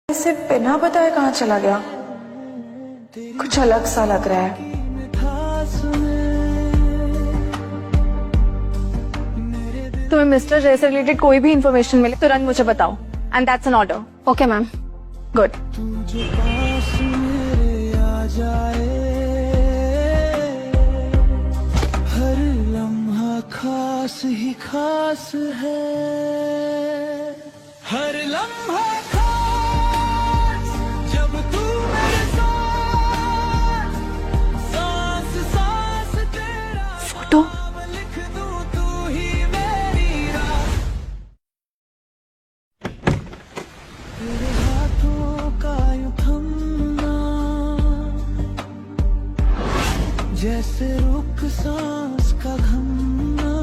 इसे बिना बताए कहाँ चला गया? कुछ अलग सा लग रहा है। तुम्हें मिस्टर जय से रिलेटेड कोई भी इंफॉर्मेशन मिले तुरंत मुझे बताओ and that's an order. Okay ma'am. Good. हर लम्हा खास ही खास है, हर लम्हा खास जब तू मेरे साथ, सांस सांस तेरा फोटो नाम लिख दूं, तू ही मेरी रात। तेरे हाथों का यूं थमना जैसे रुक सांस का घमना,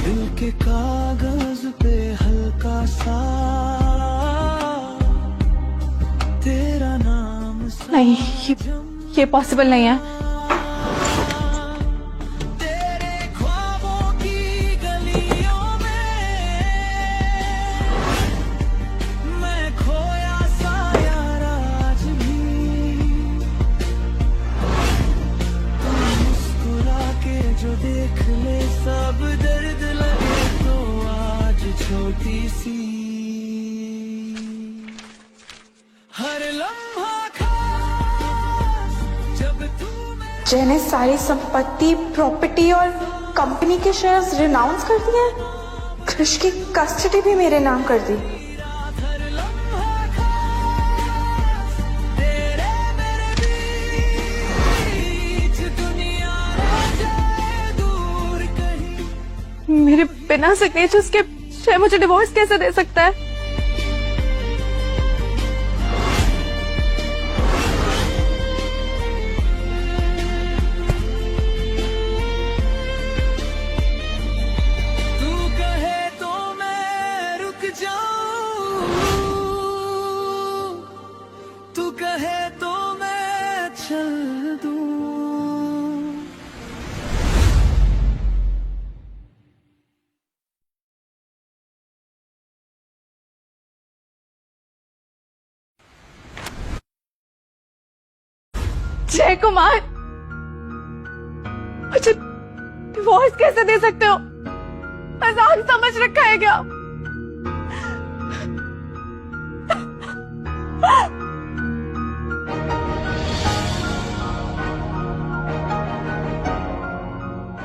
दिल के कागज पे हल्का सा तेरा नाम नहीं, ये पॉसिबल नहीं है। तेरे ख्वाबों की गलियों में मैं खोया सा यार आज भी। तू मुस्कुरा के जो देख ले सब दर्द लगे तो आज छोटी सी, हर लम्हा खास जब तू मेरे जय ने सारी संपत्ति, प्रॉपर्टी और कंपनी के शेयर्स रिनाउंस कर दिए हैं। कृष की कस्टडी भी मेरे नाम कर दी। रात, हर लम्हा खास तेरे मेरे बीच दुनिया रह जाए दूर कहीं। मेरे बिना सिग्नेचर्स के जय मुझे डिवोर्स कैसे दे सकता है? तू कहे तो मैं रुक जाऊं, तू कहे तो मैं चल दूं। जय कुमार, मुझे डिवोर्स कैसे दे सकते हो? आसान समझ रखा है क्या?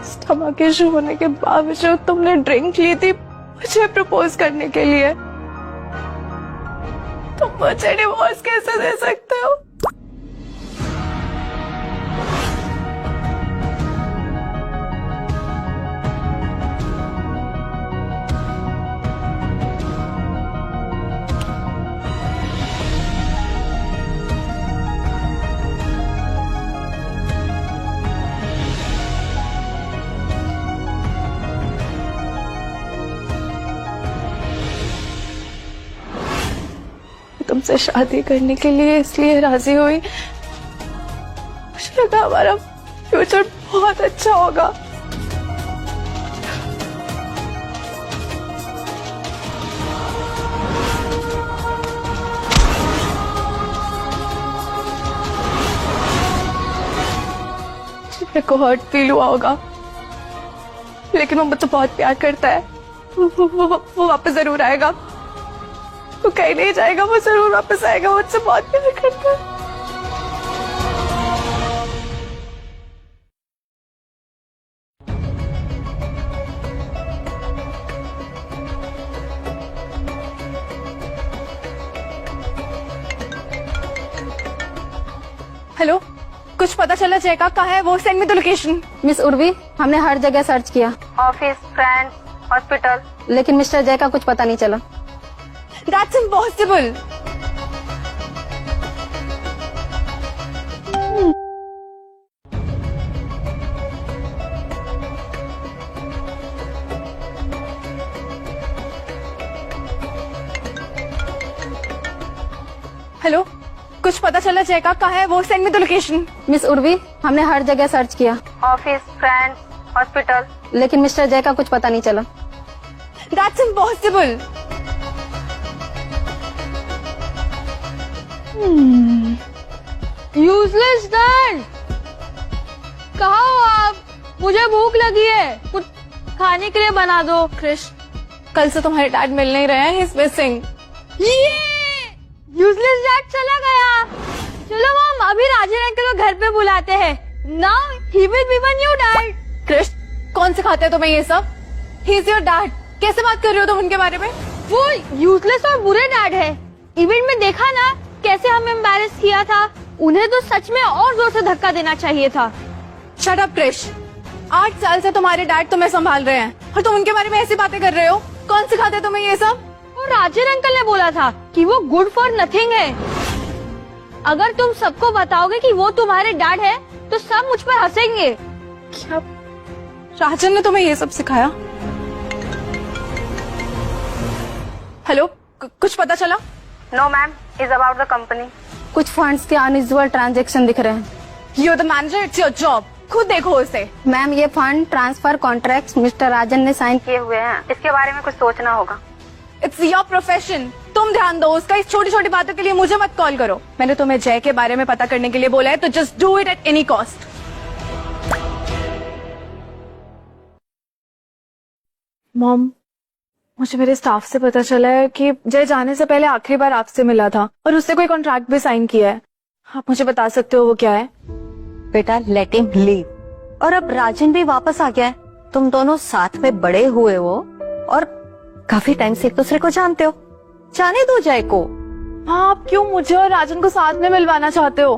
स्टमक इशू होने के बावजूद तुमने ड्रिंक ली थी मुझे प्रपोज करने के लिए। तुम मुझे डिवोर्स कैसे दे सकते हो? तुमसे शादी करने के लिए इसलिए राजी हुई, मुझे लगा हमारा फ्यूचर बहुत अच्छा होगा। मेरे को हर्ट फील हुआ होगा, लेकिन वो मुझसे बहुत प्यार करता है। वो वापस जरूर आएगा, वो कहीं नहीं जाएगा, वो जरूर वापस आएगा। मुझसे बहुत प्यार करता है। हेलो, कुछ पता चला जय का? कहाँ है वो? Send me the location. Miss Urvi, हमने हर जगह सर्च किया, ऑफिस, फ्रेंड्स, हॉस्पिटल, लेकिन मिस्टर जय का कुछ पता नहीं चला। That's impossible. हेलो, कुछ पता चला जय का? कहाँ है वो? Send me the location. Miss Urvi, हमने हर जगह सर्च किया, ऑफिस, फ्रेंड्स, हॉस्पिटल, लेकिन मिस्टर जय का कुछ पता नहीं चला। That's impossible. यूजलेस डैड, कहाँ हो आप? मुझे भूख लगी है, कुछ खाने के लिए बना दो। क्रिश, कल से तुम्हारे डैड मिल नहीं रहे हैं, ही इज मिसिंग। ये यूजलेस डैड चला गया। चलो मॉम, अभी राजन अंकल को घर पे बुलाते हैं। Now he will be my new dad. Krish, कौन सिखाते हैं तुम्हें ये सब? He is your dad. कैसे बात कर रहे हो तुम उनके बारे में? वो यूजलेस और बुरे डैड है। इवेंट में देखा ना कैसे हमें एम्बैरेस किया था। उन्हें तो सच में और जोर से धक्का देना चाहिए था। शट अप क्रिश, 8 साल से तुम्हारे डैड तुम्हें संभाल रहे हैं और तुम उनके बारे में ऐसी बातें कर रहे हो। कौन सिखाते हैं तुम्हें ये सब? वो राजन अंकल ने बोला था कि वो गुड फॉर नथिंग है। अगर तुम सबको बताओगे कि वो तुम्हारे डैड है तो सब मुझ पर हंसेंगे। क्या राजन ने तुम्हें ये सब सिखाया? हेलो, कुछ पता चला? No ma'am, is about the company. कुछ फंड्स के अनयूजुअल ट्रांजैक्शन दिख रहे हैं। You the manager, it's your job, खुद देखो उसे। मैम, ये fund transfer contracts mister Rajan ने साइन किए हुए हैं, इसके बारे में कुछ सोचना होगा। इट्स योर प्रोफेशन, तुम ध्यान दो उसका। इस छोटी छोटी बातों के लिए मुझे मत कॉल करो। मैंने तुम्हें जय के बारे में पता करने के लिए बोला है, तो just do it at any cost. Mom, मुझे मेरे स्टाफ से पता चला है कि जय जाने से पहले आखिरी बार आपसे मिला था और उससे कोई कॉन्ट्रैक्ट भी साइन किया है। आप मुझे बता सकते हो वो क्या है? बेटा, लेट हिम लीव। और अब राजन भी वापस आ गया है। तुम दोनों साथ में बड़े हुए हो और काफी टाइम से एक दूसरे को जानते हो। जाने दो जय को। हाँ, आप क्यों मुझे और राजन को साथ में मिलवाना चाहते हो?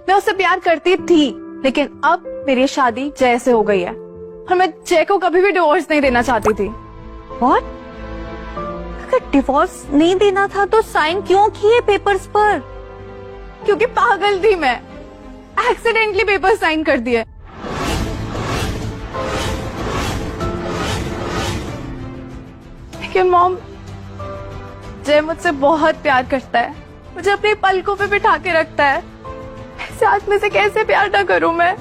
मैं उससे प्यार करती थी, लेकिन अब मेरी शादी जय से हो गई है और मैं जय को कभी भी डिवोर्स नहीं देना चाहती थी। What? अगर डिवोर्स नहीं देना था तो साइन क्यों किए पेपर्स पर? क्योंकि पागल थी मैं, एक्सीडेंटली पेपर साइन कर दिए। लेकिन मॉम, जय मुझसे बहुत प्यार करता है, मुझे अपने पलकों पे बिठा के रखता है। ऐसे आदमी से कैसे प्यार ना करूं मैं?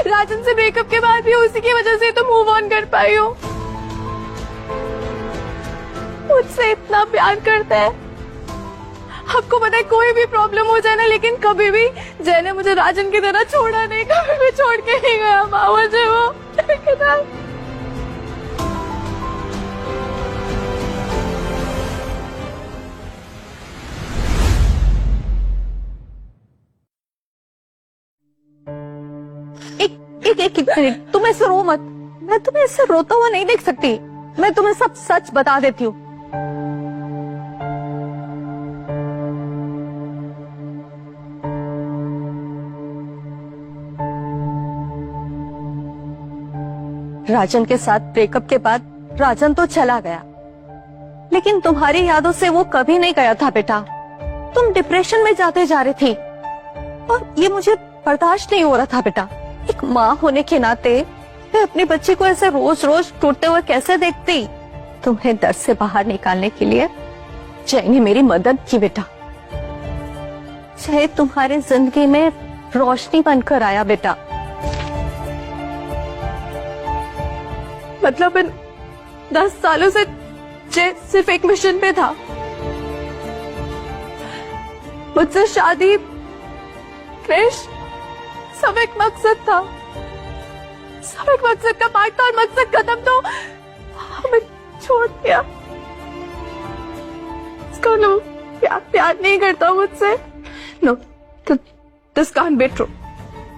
राजन से ब्रेकअप के बाद भी उसी की वजह से तो मूव ऑन कर पाई हूँ। मुझसे इतना प्यार करता है। आपको पता है, कोई भी प्रॉब्लम हो जाए ना, लेकिन कभी भी जय ने मुझे राजन की तरह छोड़ा नहीं, कभी भी छोड़ के नहीं गया माँ मुझे वो। एक मिनट, तुम ऐसे रो मत। मैं तुम्हें ऐसे रोता हुआ नहीं देख सकती। मैं तुम्हें सब सच बता देती हूँ। राजन के साथ ब्रेकअप के बाद राजन तो चला गया, लेकिन तुम्हारी यादों से वो कभी नहीं गया था बेटा। तुम डिप्रेशन में जाते जा रही थी और ये मुझे बर्दाश्त नहीं हो रहा था बेटा। एक माँ होने के नाते मैं अपने बच्चे को ऐसे रोज रोज टूटते हुए कैसे देखती। तुम्हें दर्द से बाहर निकालने के लिए जय ने मेरी मदद की बेटा। जय तुम्हारी जिंदगी में रोशनी बनकर आया बेटा। मतलब इन 10 सालों से जय सिर्फ एक मिशन पे था, मुझसे शादी, क्रिश, सब एक मकसद था। सब एक मकसद का पार्ट था और मकसद खत्म तो हमें छोड़ दिया। इसका नो प्यार नहीं करता मुझसे। No, this can't be true,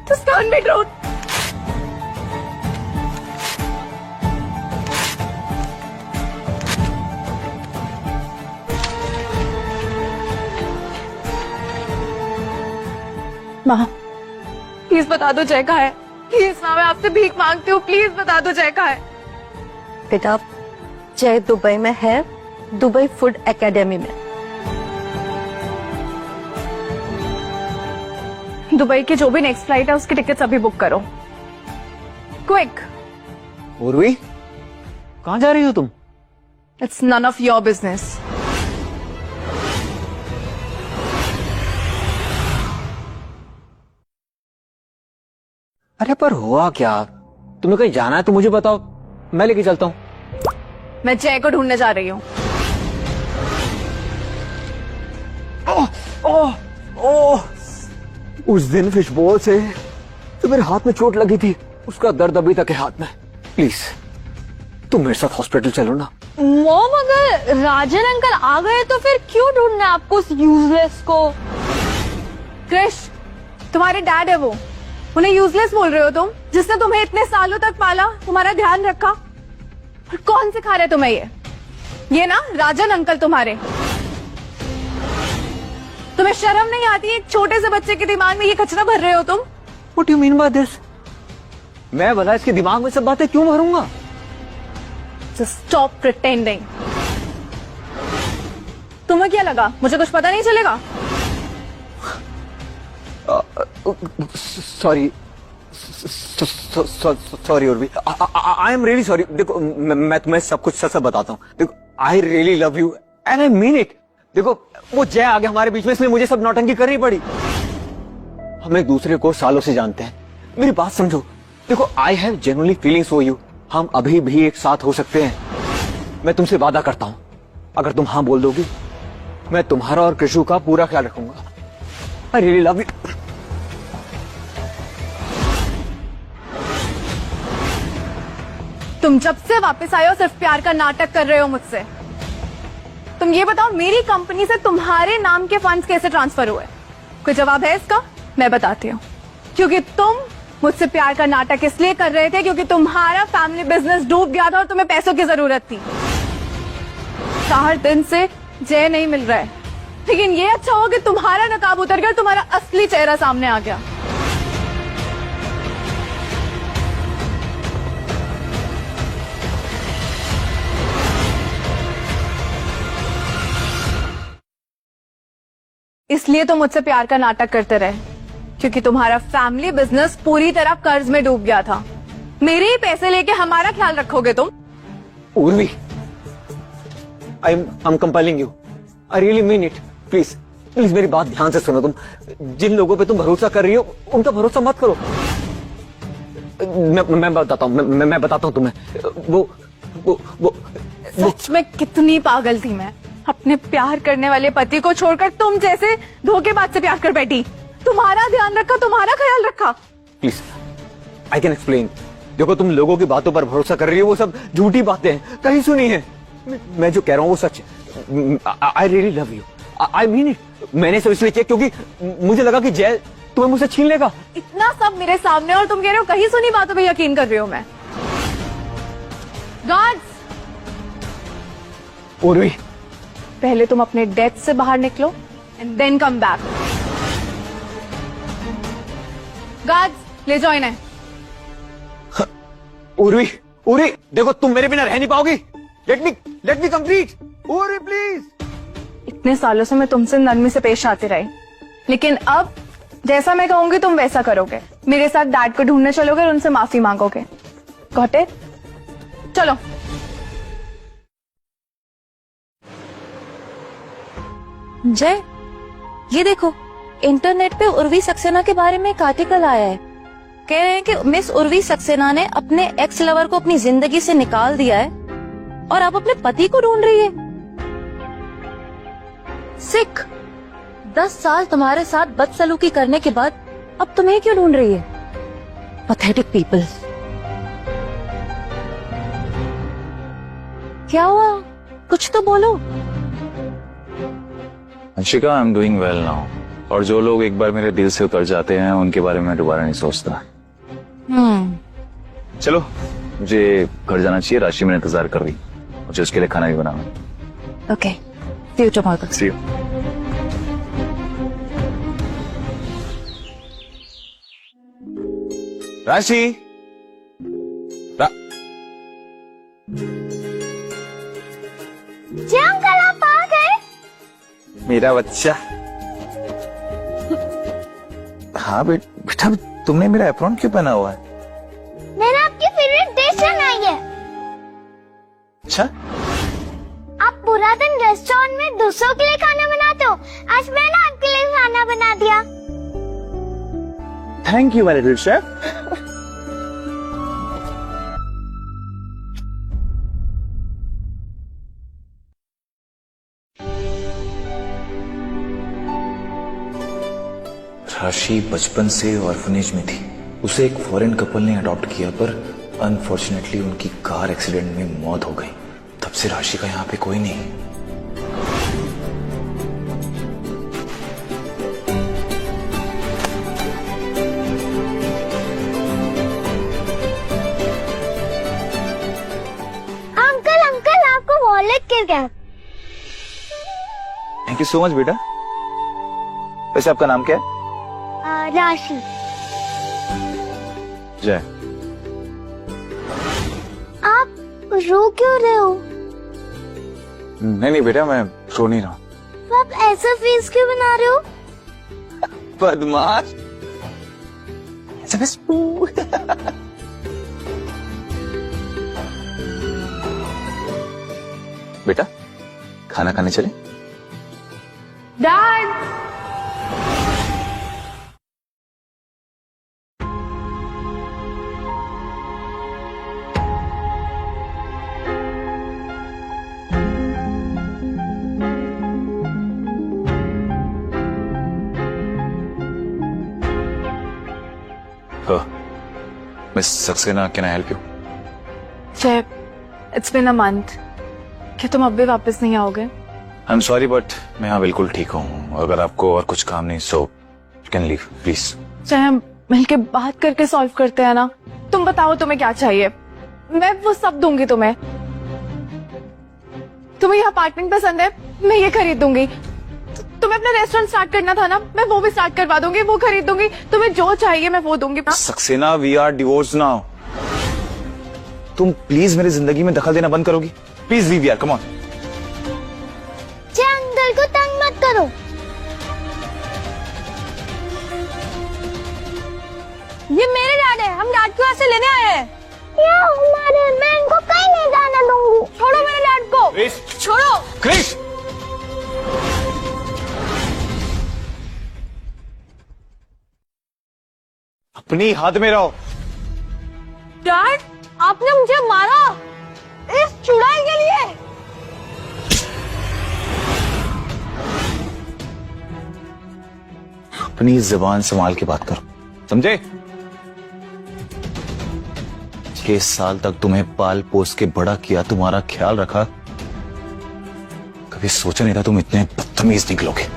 this can't be true. माँ, प्लीज बता दो जय कहाँ है। प्लीज माँ, मैं आपसे भीख मांगती हूँ, प्लीज बता दो जय कहाँ है। बेटा, जय दुबई में है, दुबई फूड एकेडमी में। दुबई की जो भी नेक्स्ट फ्लाइट है उसकी टिकट्स अभी बुक करो, क्विक। उर्वी, कहाँ जा रही हो तुम? It's none of your business. अरे पर हुआ क्या? तुम्हें कहीं जाना है तो मुझे बताओ, मैं लेके चलता हूँ। मैं जय को ढूंढने जा रही हूँ। उस दिन फिश बॉल से जो मेरे हाथ में चोट लगी थी, उसका दर्द अभी तक है हाथ में। प्लीज तुम मेरे साथ हॉस्पिटल चलो ना। मॉम, अगर राजन अंकल आ गए तो फिर क्यों ढूंढना है आपको उस यूजलेस को? क्रिश, तुम्हारे डैड है वो, उन्हें यूजलेस बोल रहे हो तुम, जिसने तुम्हें इतने सालों तक पाला, तुम्हारा ध्यान रखा। और कौन सिखा रहे तुम्हें ये ना राजन अंकल तुम्हारे। तुम्हें शर्म नहीं आती? एक छोटे से बच्चे के दिमाग में ये कचरा भर रहे हो तुम। What do you mean by this? मैं भला इसके दिमाग में सब बातें क्यों भरूंगा? Just stop pretending. तुम्हें क्या लगा मुझे कुछ पता नहीं चलेगा? Sorry sorry Urvi, I am really sorry. देखो मैं तुम्हें सब कुछ सच बताता हूँ। देखो I really love you and I mean it. देखो वो जय आ गया हमारे बीच में, इसलिए मुझे सब नौटंकी करनी पड़ी। हम एक दूसरे को सालों से जानते हैं, मेरी बात समझो। देखो I have genuinely feelings for you. हम अभी भी एक साथ हो सकते हैं। मैं तुमसे वादा करता हूँ, अगर तुम हाँ बोल दोगी, मैं तुम्हारा और कृषु का पूरा ख्याल रखूंगा। I really love you. तुम जब से वापस आए हो सिर्फ प्यार का नाटक कर रहे हो मुझसे। तुम ये बताओ मेरी कंपनी से तुम्हारे नाम के फंड्स कैसे ट्रांसफर हुए? कोई जवाब है इसका? मैं बताती हूँ। क्योंकि तुम मुझसे प्यार का नाटक इसलिए कर रहे थे क्योंकि तुम्हारा फैमिली बिजनेस डूब गया था और तुम्हें पैसों की जरूरत थी। 4 दिन से जय नहीं मिल रहा है, लेकिन ये अच्छा हो कि तुम्हारा नकाब उतर गया, तुम्हारा असली चेहरा सामने आ गया। इसलिए तो मुझसे प्यार का नाटक करते रहे, क्योंकि तुम्हारा फैमिली बिजनेस पूरी तरह कर्ज में डूब गया था। मेरे ही पैसे लेके हमारा ख्याल रखोगे तुम? Urvi, I am compelling you, I really mean it. Please please मेरी बात ध्यान से सुनो। तुम जिन लोगों पे तुम भरोसा कर रही हो उनका भरोसा मत करो। मैं बताता हूँ, मैं बताता हूँ तुम्हें। वो सच में कितनी पागल थी मैं, अपने प्यार करने वाले पति को छोड़कर तुम जैसे धोखेबाज से प्यार कर बैठी। तुम्हारा ध्यान रखा, तुम्हारा ख्याल रखा। Please I can explain. देखो तुम लोगों की बातों पर भरोसा कर रही हो, वो सब झूठी बातें हैं, कहीं सुनी है। मैं जो कह रहा हूँ वो सच है। I really love you, I mean it. मैंने सब इसलिए चेक क्योंकि मुझे लगा कि जय तुम्हें मुझसे छीन लेगा। इतना सब मेरे सामने और तुम कह रहे हो कहीं सुनी बातों पे यकीन कर रही हो मैं। गार्ड्स, उर्वी, पहले तुम अपने डेथ से बाहर निकलो and then come back. Guards, ले जाओ इन्हें। उर्वी, उर्वी, देखो तुम मेरे बिना रह नहीं पाओगी। Let me complete. Urvi please. इतने सालों से मैं तुमसे नरमी से पेश आती रही, लेकिन अब जैसा मैं कहूंगी तुम वैसा करोगे। मेरे साथ डैड को ढूंढने चलोगे और उनसे माफी मांगोगे। Got it? चलो। जय, ये देखो, इंटरनेट पे उर्वी सक्सेना के बारे में एक आर्टिकल आया है। कह रहे हैं कि मिस उर्वी सक्सेना ने अपने एक्स लवर को अपनी जिंदगी से निकाल दिया है और अब अपने पति को ढूंढ रही है। सिख, 10 साल तुम्हारे साथ बदसलूकी करने के बाद अब तुम्हें क्यों ढूंढ रही है? Pathetic people. क्या हुआ? कुछ तो बोलो। Anshika, I am doing well now. और जो लोग एक बार मेरे दिल से उतर जाते हैं उनके बारे में दोबारा नहीं सोचता। चलो, मुझे घर जाना चाहिए। राशि मेरा इंतजार कर रही, मुझे उसके लिए खाना भी बनाना। Okay, see you tomorrow. See you. Rashi, uncle आप आ गए? मेरा बच्चा। हाँ बेटा, तुमने मेरा एप्रॉन क्यों पहना हुआ है? मैंने आपकी फेवरेट डिश बनाई है। अच्छा, आप पूरा दिन रेस्टोरेंट में दूसरों के लिए खाना बनाते हो, आज मैंने आपके लिए खाना बना दिया। Thank you my little chef. राशि बचपन से ऑर्फनेज में थी। उसे एक फॉरेन कपल ने अडॉप्ट किया, पर अनफॉर्चुनेटली उनकी कार एक्सीडेंट में मौत हो गई। तब से राशि का यहाँ पे कोई नहीं। अंकल अंकल आपको वॉलेट गिर गया। थैंक यू सो मच बेटा। वैसे आपका नाम क्या है? राशि। जय। आप रो क्यों रहे हो? नहीं बेटा, मैं रो नहीं रहा हूं। तो आप ऐसा फेस क्यों बना रहे हो? बदमाश। बेटा खाना खाने चले? Dad, miss Saxena, can I help you? जय, इट्स बिन अ मंथ। क्या तुम अब भी वापस नहीं आओगे? आई एम सॉरी बट मैं यहाँ बिल्कुल ठीक हूँ। अगर आपको और कुछ काम नहीं so you can leave please. जय, हम मिलके बात करके सॉल्व करते हैं ना। तुम बताओ तुम्हें क्या चाहिए, मैं वो सब दूंगी तुम्हें। तुम्हें ये अपार्टमेंट पसंद है, मैं ये खरीद दूंगी। तुम्हें अपना रेस्टोरेंट स्टार्ट करना था ना, मैं वो भी स्टार्ट करवा दूंगी, वो खरीद दूंगी। तुम्हें जो चाहिए मैं वो दूंगी। Saxena, we are divorce now. तुम प्लीज मेरी जिंदगी में दखल देना बंद करोगी? प्लीज लीव यार, कम ऑन। अंकल को तंग मत करो। ये मेरे डैड है, हम डैड को ऐसे लेने आए हैं। क्या हमारे, मैं इनको कहीं नहीं जाने दूंगी। छोड़ो मेरे डैड को, क्रिश, छोड़ो। क्रिश, अपनी हाथ में रहो। डैड, आपने मुझे मारा इस चुड़ैल के लिए। अपनी जुबान संभाल के बात करो, समझे? 6 साल तक तुम्हें पाल पोस के बड़ा किया, तुम्हारा ख्याल रखा। कभी सोचा नहीं था तुम इतने बदतमीज निकलोगे।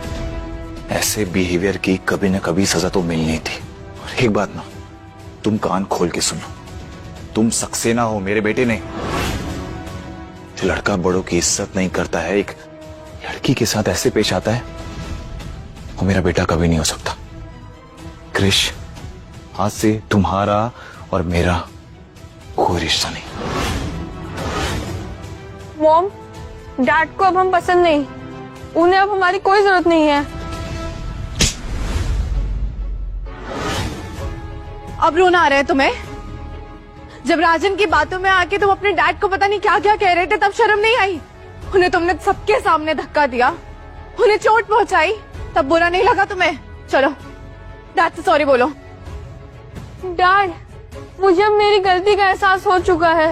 ऐसे बिहेवियर की कभी न कभी सजा तो मिलनी थी। और एक बात ना, तुम कान खोल के सुनो, तुम सक्सेना हो, मेरे बेटे नहीं। जो लड़का बड़ों की इज्जत नहीं करता है, एक लड़की के साथ ऐसे पेश आता है, वो मेरा बेटा कभी नहीं हो सकता। क्रिश, आज से तुम्हारा और मेरा कोई रिश्ता नहीं। मॉम, डैड को अब हम पसंद नहीं, उन्हें अब हमारी कोई जरूरत नहीं है। अब रोना आ रहा है तुम्हें? जब राजन की बातों में आके तुम अपने डैड को पता नहीं क्या क्या कह रहे थे, तब शर्म नहीं आई? उन्हें तुमने सबके सामने धक्का दिया, उन्हें चोट पहुंचाई, तब बुरा नहीं लगा तुम्हें? चलो डैड से सॉरी बोलो। डैड, मुझे अब मेरी गलती का एहसास हो चुका है।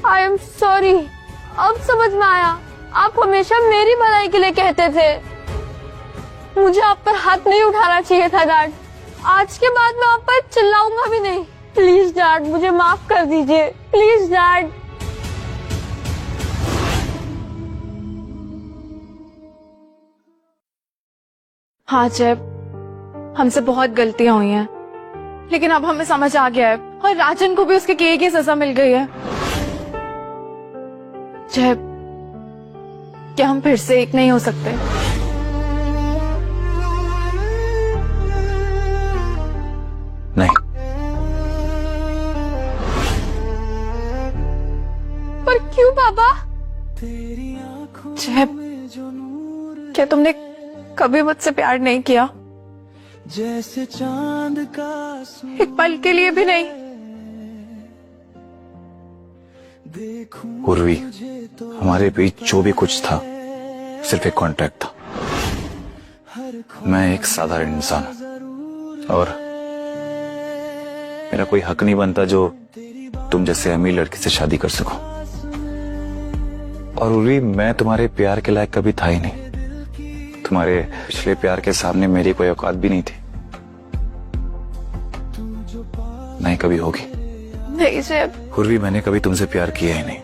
I am sorry. अब समझ में आया, आप हमेशा मेरी भलाई के लिए कहते थे। मुझे आप पर हाथ नहीं उठाना चाहिए था डैड। आज के बाद मैं आप पर चिल्लाऊंगा भी नहीं। प्लीज डैड, मुझे माफ कर दीजिए, प्लीज डैड। हाँ जय, हमसे बहुत गलतियां हुई हैं, लेकिन अब हमें समझ आ गया है और राजन को भी उसके किए की सजा मिल गई है। जय, क्या हम फिर से एक नहीं हो सकते? नहीं। पर क्यों पापा? जय, क्या तुमने कभी मुझसे प्यार नहीं किया? जैसे चांद का एक पल के लिए भी नहीं? उर्वी, हमारे बीच जो भी कुछ था सिर्फ एक कॉन्ट्रैक्ट था। मैं एक साधारण इंसान हूं और मेरा कोई हक नहीं बनता जो तुम जैसे अमीर लड़की से शादी कर सको। और उर्वी, मैं तुम्हारे प्यार के लायक कभी था ही नहीं। तुम्हारे पिछले प्यार के सामने मेरी कोई औकात भी नहीं थी, नहीं कभी होगी। नहीं जय, पूर्वी, मैंने कभी तुमसे प्यार किया ही नहीं,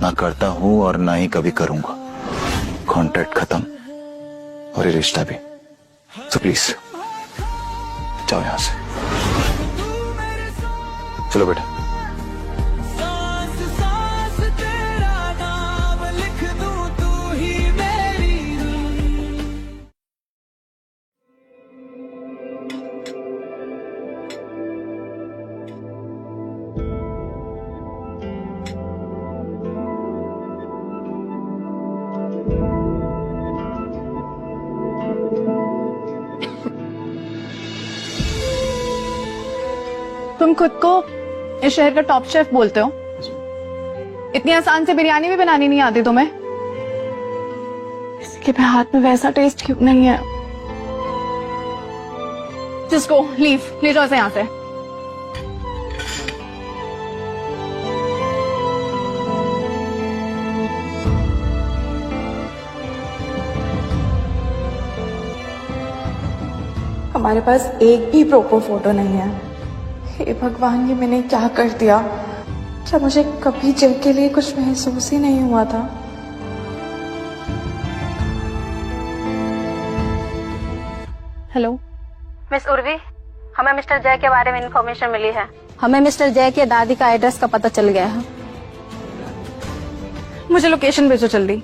ना करता हूं और ना ही कभी करूंगा। कॉन्ट्रैक्ट खत्म और ये रिश्ता भी। तो प्लीज जाओ यहां से, चलो बेटा। सांस सांस तेरा नाम लिख दूं, तू ही मेरी तुम खुद को इस शहर का टॉप शेफ बोलते हो, इतनी आसान से बिरयानी भी बनानी नहीं आती तुम्हें? इसके हाथ में वैसा टेस्ट क्यों नहीं है? जिसको लीव ले जाओ से यहाँ से। हमारे पास एक भी प्रॉपर फोटो नहीं है। हे भगवान, ये मैंने क्या कर दिया? क्या मुझे कभी जय के लिए कुछ महसूस ही नहीं हुआ था? हेलो मिस उर्वी, हमें मिस्टर जय के बारे में इंफॉर्मेशन मिली है। हमें मिस्टर जय के दादी का एड्रेस का पता चल गया है। मुझे लोकेशन भेजो जल्दी।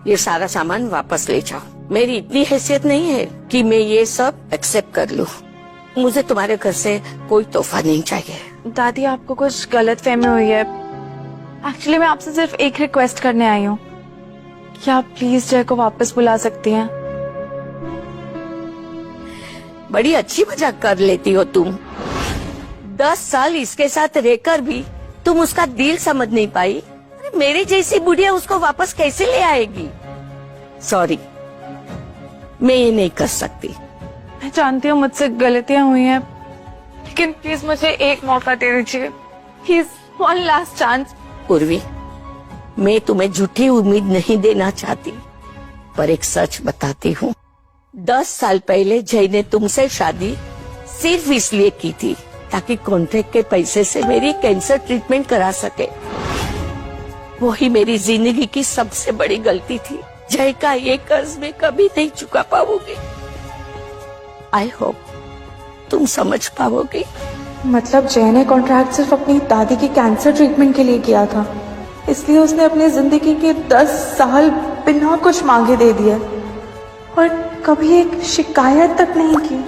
ये सारा सामान वापस ले जाओ। मेरी इतनी हैसियत नहीं है कि मैं ये सब एक्सेप्ट कर लूं। मुझे तुम्हारे घर से कोई तोहफा नहीं चाहिए। दादी, आपको कुछ गलत फहमी हुई है। एक्चुअली मैं आपसे सिर्फ एक रिक्वेस्ट करने आई हूँ। क्या आप प्लीज जय को वापस बुला सकती हैं? बड़ी अच्छी मजाक कर लेती हो तुम। 10 साल इसके साथ रहकर भी तुम उसका दिल समझ नहीं पाई। अरे मेरी जैसी बुढ़िया उसको वापस कैसे ले आएगी? सॉरी, मैं ये नहीं कर सकती। मैं जानती हूँ मुझसे गलतियां हुई हैं, लेकिन प्लीज मुझे एक मौका दे दीजिए। Please, one last chance. पूर्वी, मैं तुम्हें झूठी उम्मीद नहीं देना चाहती, पर एक सच बताती हूँ। 10 साल पहले जय ने तुमसे शादी सिर्फ इसलिए की थी ताकि कॉन्ट्रैक्ट के पैसे से मेरी कैंसर ट्रीटमेंट करा सके। वही मेरी जिंदगी की सबसे बड़ी गलती थी। जय का ये कर्ज मैं कभी नहीं चुका पाऊंगी। आई होप तुम समझ पाओगे। मतलब जय ने कॉन्ट्रैक्ट सिर्फ अपनी दादी की कैंसर ट्रीटमेंट के लिए किया था, इसलिए उसने अपनी जिंदगी के 10 साल बिना कुछ मांगे दे दिए और कभी एक शिकायत तक नहीं की।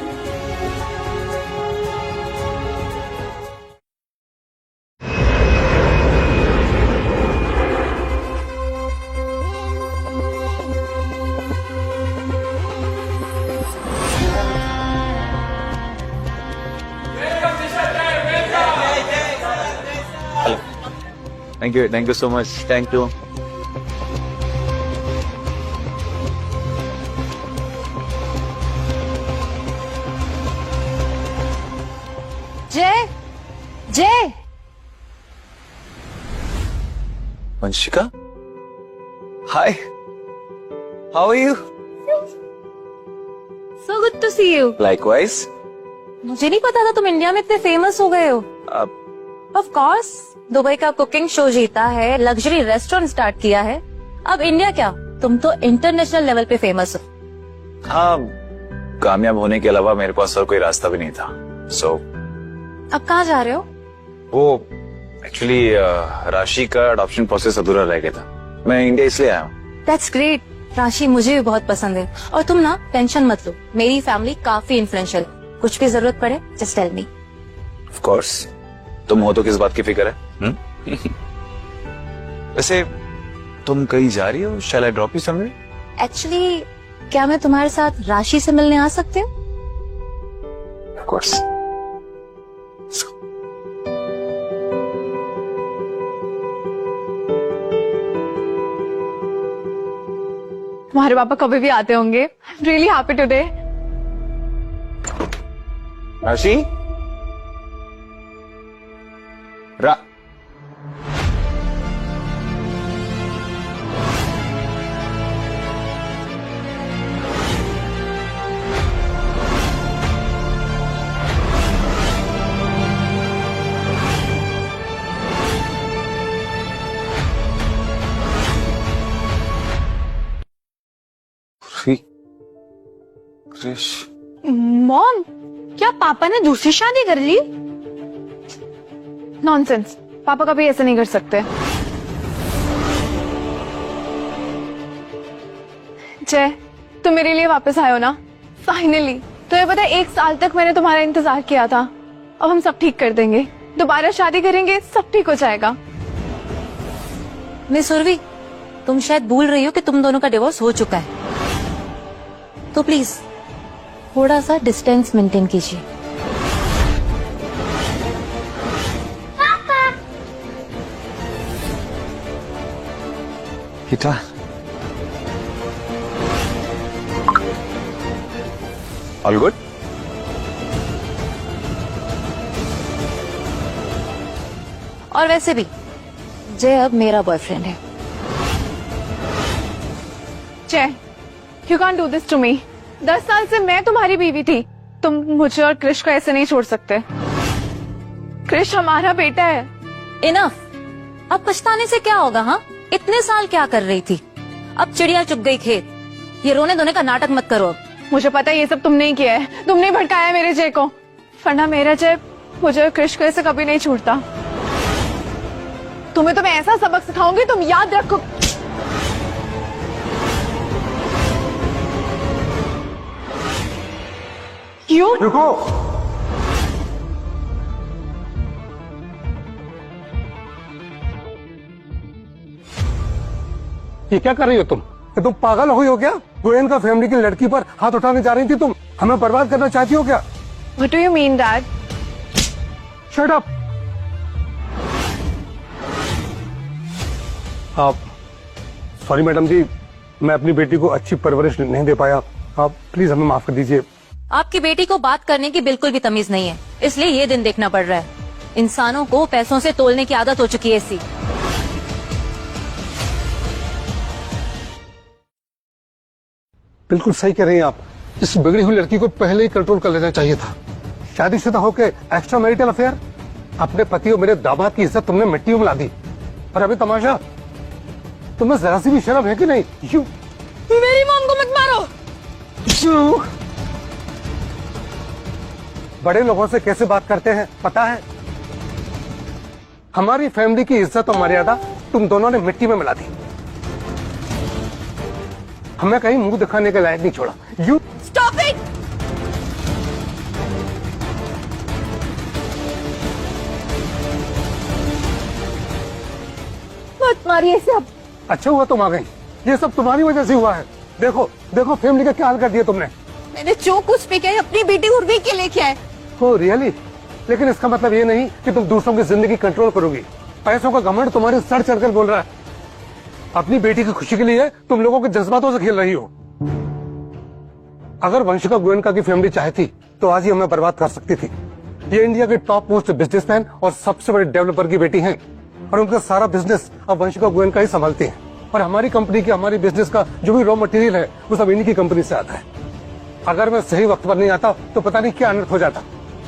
Thank you so much, thank you. Jay, Jay, Vanshika, hi, how are you? So good to see you. Likewise. मुझे नहीं पता था तुम इंडिया में इतने फेमस हो गए हो। ऑफ कोर्स, दुबई का कुकिंग शो जीता है, लग्जरी रेस्टोरेंट स्टार्ट किया है। अब इंडिया क्या, तुम तो इंटरनेशनल लेवल पे फेमस हो। हाँ, कामयाब होने के अलावा मेरे पास और कोई रास्ता भी नहीं था। सो अब कहाँ जा रहे हो? वो एक्चुअली राशि का अडॉप्शन प्रोसेस अधूरा रह गया था, मैं इंडिया इसलिए आया हूँ। That's great. राशि मुझे भी बहुत पसंद है। और तुम ना टेंशन मत लो, मेरी फैमिली काफी इन्फ्लुएंशियल, कुछ भी जरूरत पड़े just tell me. Of course, तुम हो तो किस बात की फिक्र है? वैसे तुम कहीं जा रही हो? शैल आई ड्रॉप यू समवेयर? एक्चुअली क्या मैं तुम्हारे साथ राशि से मिलने आ सकती हूँ? Of course. तुम्हारे पापा कभी भी आते होंगे। I am really happy today. राशि, रा क्रिश, मॉम, क्या पापा ने दूसरी शादी कर ली? नॉनसेंस, पापा कभी ऐसे नहीं कर सकते। जय, तुम मेरे लिए वापस आए हो ना? फाइनली। तुम्हें पता है 1 साल तक मैंने तुम्हारा इंतजार किया था। अब हम सब ठीक कर देंगे, दोबारा शादी करेंगे, सब ठीक हो जाएगा। मिस उर्वी, तुम शायद भूल रही हो कि तुम दोनों का डिवोर्स हो चुका है, तो प्लीज थोड़ा सा डिस्टेंस मेंटेन कीजिए। Geeta, all good? और वैसे भी जय अब मेरा बॉयफ्रेंड है। Jay, you can't do this to me. 10 साल से मैं तुम्हारी बीवी थी। तुम मुझे और क्रिश को ऐसे नहीं छोड़ सकते। क्रिश हमारा बेटा है। इनफ। अब पछताने से क्या होगा? हाँ, इतने साल क्या कर रही थी? अब चिड़िया चुग गई खेत। ये रोने धोने का नाटक मत करो अब। मुझे पता है ये सब तुमने ही किया है। तुमने भड़काया मेरे जय को, वरना मेरा जय मुझे और क्रिश को ऐसे कभी नहीं छोड़ता। तुम्हें तो मैं ऐसा सबक सिखाऊंगी, तुम याद रखो। क्यों? रुको। ये क्या कर रही हो तुम? कि तुम पागल हुई हो क्या? गोयन का फैमिली की लड़की पर हाथ उठाने जा रही थी तुम? हमें बर्बाद करना चाहती हो क्या? What do you mean, Dad? Shut up. आप सॉरी मैडम जी, मैं अपनी बेटी को अच्छी परवरिश नहीं दे पाया। आप प्लीज हमें माफ कर दीजिए। आपकी बेटी को बात करने की बिल्कुल भी तमीज नहीं है, इसलिए ये दिन देखना पड़ रहा है। इंसानों को पैसों से तोलने की आदत हो चुकी है ऐसी। बिल्कुल सही कह रही हैं आप। इस बिगड़ी हुई लड़की को पहले ही कंट्रोल कर लेना चाहिए था। शादीशुदा होकर एक्स्ट्रा मैरिटल अफेयर, अपने पति और मेरे दामाद की इज्जत तुमने मिट्टी में मिला दी। और अभी तमाशा, तुम्हें जरा सी भी शर्म है कि नहीं? यू मेरी मॉम को मत मारो। बड़े लोगों से कैसे बात करते हैं पता है? हमारी फैमिली की इज्जत और मर्यादा तुम दोनों ने मिट्टी में मिला दी। हमें कहीं मुंह दिखाने के लायक नहीं छोड़ा। You stop it. मत मारिए सब। अच्छा हुआ तुम आ गई, ये सब तुम्हारी वजह से हुआ है। देखो देखो फैमिली का क्या हाल कर दिया तुमने। मैंने जो कुछ भी किया अपनी बेटी उर्वी के लिए किया है। Oh really? लेकिन इसका मतलब ये नहीं कि तुम दूसरों की जिंदगी कंट्रोल करोगी। पैसों का घमंड तुम्हारे सर चढ़कर बोल रहा है। अपनी बेटी की खुशी के लिए तुम लोगों के जज्बातों से खेल रही हो। अगर वंशिका गोयनका की फैमिली चाहती तो आज ही हमें बर्बाद कर सकती थी। ये इंडिया के टॉप मोस्ट बिजनेसमैन और सबसे बड़े डेवलपर की बेटी हैं और उनका सारा बिजनेस अब वंशिका गोयनका ही संभालती हैं। और हमारी कंपनी की, हमारी बिजनेस का जो भी रॉ मटेरियल है वो सब इन्हीं की कंपनी से आता है। अगर मैं सही वक्त पर नहीं आता तो पता नहीं क्या अनर्थ हो जाता।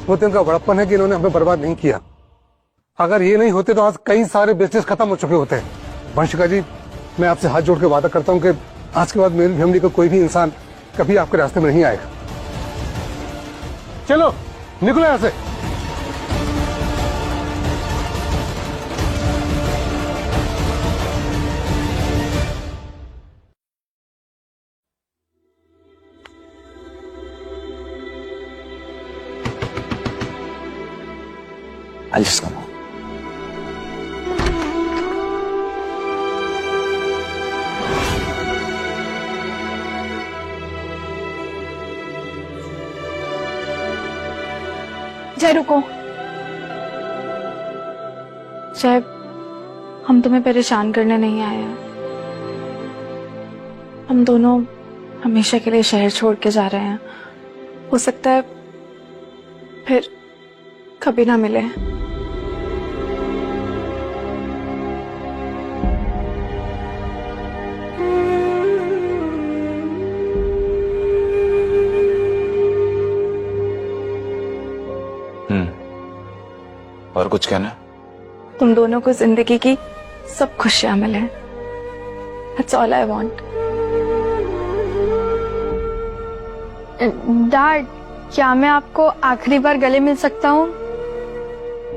वो तो इनका बड़प्पन है कि इन्होंने हमें बर्बाद नहीं किया। अगर ये नहीं होते तो आज कई सारे बिजनेस खत्म हो चुके होते। वंशिका जी, मैं आपसे हाथ जोड़ के वादा करता हूँ कि आज के बाद मेरी फैमिली का कोई भी इंसान कभी आपके रास्ते में नहीं आएगा। चलो निकलो यहाँ से। I'll just come home. जय रुको। जय, हम तुम्हें परेशान करने नहीं आए हैं। हम दोनों हमेशा के लिए शहर छोड़ के जा रहे हैं। हो सकता है फिर कभी ना मिले। और कुछ कहना है? तुम दोनों को जिंदगी की सब खुशियां मिले। That's all I want. Dad, क्या मैं आपको आखिरी बार गले मिल सकता हूँ?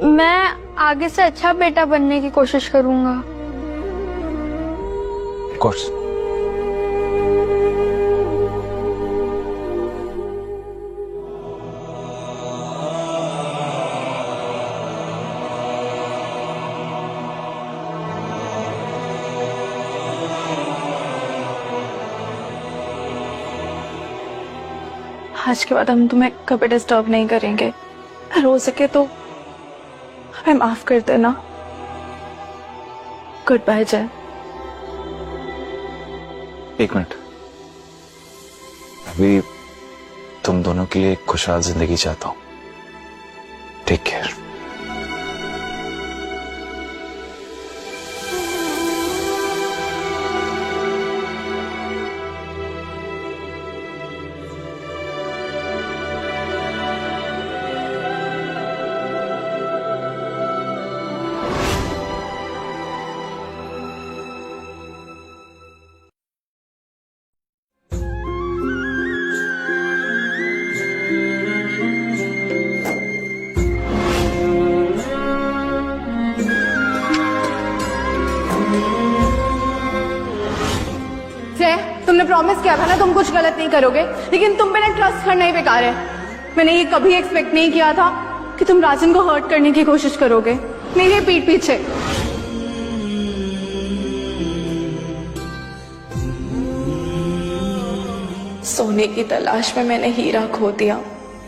मैं आगे से अच्छा बेटा बनने की कोशिश करूंगा। Of course. आज के बाद हम तुम्हें कभी डिस्टर्ब नहीं करेंगे। अगर हो सके तो हमें माफ कर देना। गुड बाय जय। एक मिनट, अभी तुम दोनों के लिए एक खुशहाल जिंदगी चाहता हूं। Take care. तुमने प्रॉमिस किया था ना तुम कुछ गलत नहीं करोगे, लेकिन तुम पे ना ट्रस्ट करना ही बेकार है। मैंने ये कभी एक्सपेक्ट नहीं किया था कि तुम राजन को हर्ट करने की कोशिश करोगे मेरे पीठ पीछे। सोने की तलाश में मैंने हीरा खो दिया।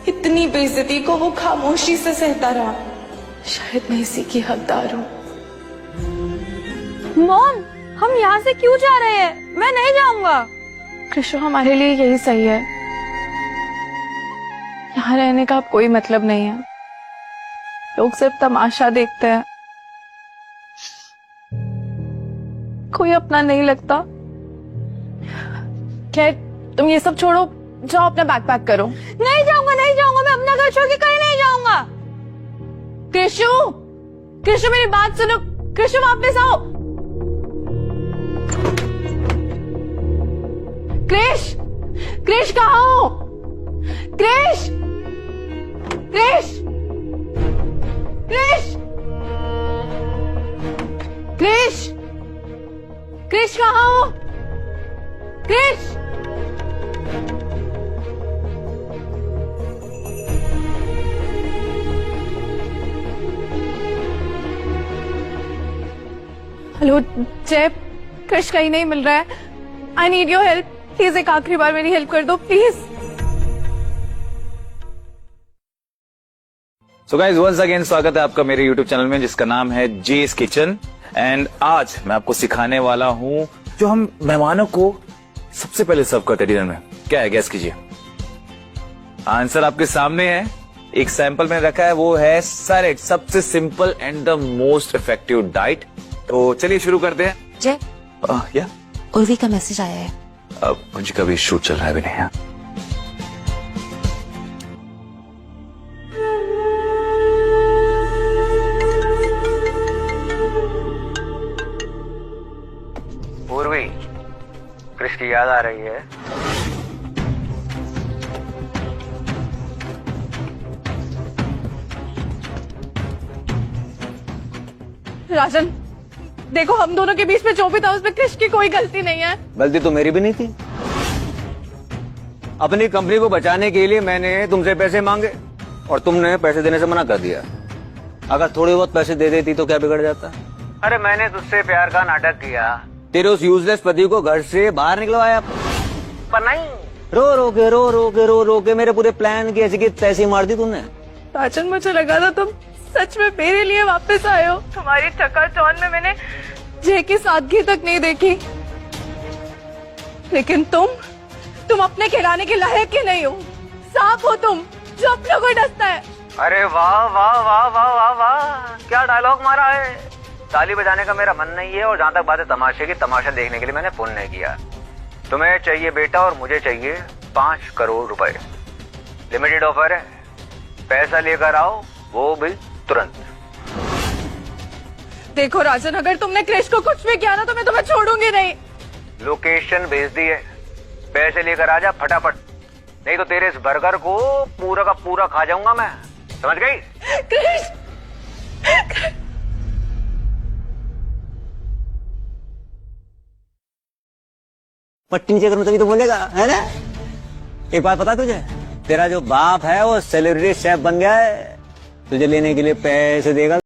इतनी बेइज्जती को वो खामोशी से सहता रहा। शायद मैं इसी की हकदार हूँ। मॉम, हम यहाँ से क्यों जा रहे हैं? मैं नहीं जाऊंगा। कृष्ण, हमारे लिए यही सही है। यहाँ रहने का अब कोई मतलब नहीं है। लोग सिर्फ तमाशा देखते हैं, कोई अपना नहीं लगता। खैर, तुम ये सब छोड़ो, जाओ अपना बैग पैक करो। नहीं जाऊंगा, नहीं जाऊंगा। मैं अपना घर छोड़ के कहीं नहीं जाऊंगा। कृष्ण, कृष्ण मेरी बात सुनो। कृष्ण वापस आओ। क्रिश, क्रिश कहाँ हो? क्रिश, क्रिश, क्रिश, क्रिश, क्रिश कहाँ हो? क्रिश, हेलो जय, क्रिश कहीं नहीं मिल रहा है। I need your help. Please एक आखिरी बार मेरी हेल्प कर दो please. So guys, once again स्वागत है आपका मेरे YouTube चैनल में जिसका नाम है जेस किचन। एंड आज मैं आपको सिखाने वाला हूं जो हम मेहमानों को सबसे पहले सर्व करते हैं डिनर में। क्या है, गैस कीजिए। आंसर आपके सामने है, एक सैंपल में रखा है, वो है सैलेड। सबसे simple and the most effective diet. तो चलिए शुरू करते हैं। जय, या उर्वी का मैसेज आया है। अब मुझे कभी शूट चल रहा है भी नहीं। पूर्वी, क्रिश की याद आ रही है। राजन, देखो हम दोनों के बीच में जो भी था उसमें क्रिश की कोई गलती नहीं है। गलती तो मेरी भी नहीं थी। अपनी कंपनी को बचाने के लिए मैंने तुमसे पैसे मांगे और तुमने पैसे देने से मना कर दिया। अगर थोड़े बहुत पैसे दे देती तो क्या बिगड़ जाता? अरे मैंने तुझसे प्यार का नाटक किया, तेरे उस यूजलेस पति को घर से बाहर निकलवाया, पर नहीं, रो रो के मेरे पूरे प्लान की ऐसी की तैसी मार दी तुमने। राजन, मुझे लगा था तुम सच में मेरे लिए वापस आए हो। तुम्हारी चकाचौंध में मैंने जय की सादगी तक नहीं देखी, लेकिन तुम अपने खिलाने के लायक ही नहीं हो। सांप हो तुम जो अपनों को डसता है। अरे वाह वाह वाह वाह वाह वाह, क्या डायलॉग मारा है। ताली बजाने का मेरा मन नहीं है, और जहाँ तक बात है तमाशे की, तमाशा देखने के लिए मैंने फोन नहीं किया। तुम्हें चाहिए बेटा और मुझे चाहिए 5 करोड़ रुपए। लिमिटेड ऑफर है, पैसा लेकर आओ, वो भी तुरंत। देखो राजन, अगर तुमने क्रिश को कुछ भी किया ना तो मैं तुम्हें छोड़ूंगी नहीं। लोकेशन भेज दी है, पैसे लेकर आ जा फटाफट, नहीं तो तेरे इस बर्गर को पूरा का पूरा खा जाऊंगा मैं, समझ गई? क्रिश, पट्टी नीचे करूं तभी तो बोलेगा, है ना? एक बात पता तुझे, तेरा जो बाप है वो सेलिब्रिटी शेफ बन गया है, तुझे लेने के लिए पैसे देगा।